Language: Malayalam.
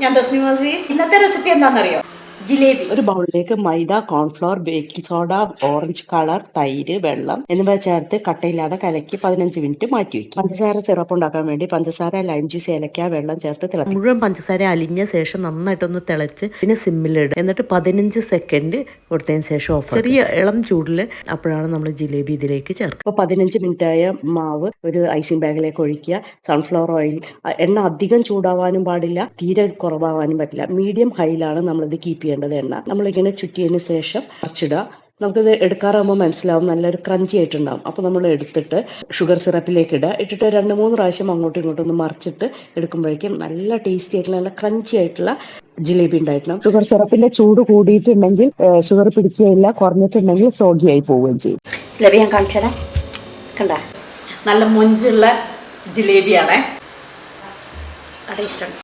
ഞാൻ തസ്നിം അസീസ്. ഇന്നത്തെ റെസിപ്പി എന്താണെന്നറിയോ? ജിലേബി. ഒരു ബൗളിലേക്ക് maida, cornflour, baking soda, orange colour, തൈര്, വെള്ളം എന്നിവ ചേർത്ത് കട്ടയില്ലാതെ കലക്കി 15 മിനിറ്റ് മാറ്റി വെക്കും. പഞ്ചസാര സിറപ്പ് ഉണ്ടാക്കാൻ വേണ്ടി പഞ്ചസാര, ലൈം ജ്യൂസ്, ഏലക്ക, വെള്ളം ചേർത്ത് തിളപ്പിക്കും. മുഴുവൻ പഞ്ചസാര അലിഞ്ഞ ശേഷം നന്നായിട്ടൊന്ന് തിളച്ച് പിന്നെ സിമ്മിലിടും. എന്നിട്ട് 15 സെക്കൻഡ് കൊടുത്തതിന് ശേഷം ഓഫ്. ചെറിയ ഇളം ചൂടിൽ അപ്പോഴാണ് നമ്മൾ ജിലേബി ഇതിലേക്ക് ചേർക്കുക. അപ്പോൾ 15 മിനിറ്റ് ആയ മാവ് ഒരു ഐസിംഗ് ബാഗിലേക്ക് ഒഴിക്കുക. സൺഫ്ലവർ ഓയിൽ, എണ്ണ അധികം ചൂടാവാനും പാടില്ല, തീരെ കുറവാവാനും പറ്റില്ല. മീഡിയം ഹൈയിലാണ് നമ്മളിത് കീപ്പ് ചെയ്യേണ്ടത്. എണ്ണ നമ്മളിങ്ങനെ ചുറ്റിയതിന് ശേഷം മറിച്ചിടുക. നമുക്കിത് എടുക്കാറാകുമ്പോൾ മനസ്സിലാവും നല്ലൊരു ക്രഞ്ചി ആയിട്ടുണ്ടാവും. അപ്പോൾ നമ്മൾ എടുത്തിട്ട് ഷുഗർ സിറപ്പിലേക്ക് ഇടുക. ഇട്ടിട്ട് 2-3 പ്രാവശ്യം അങ്ങോട്ടും ഇങ്ങോട്ടും ഒന്ന് മറിച്ചിട്ട് എടുക്കുമ്പോഴേക്കും നല്ല ടേസ്റ്റി ആയിട്ടുള്ള നല്ല ക്രഞ്ചി ആയിട്ടുള്ള ജിലേബി ഉണ്ടായിട്ടുണ്ടാവും. ഷുഗർ സിറപ്പിന്റെ ചൂട് കൂടിയിട്ടുണ്ടെങ്കിൽ ഷുഗർ പിടിക്കുകയില്ല, കുറഞ്ഞിട്ടുണ്ടെങ്കിൽ സോഗിയായി പോവുകയും ചെയ്യും. ജിലേബി ഞാൻ കാണിച്ചാലേ, കണ്ട നല്ല മൊഞ്ചുള്ള ജിലേബിയാണേ. അത് ഇഷ്ടം.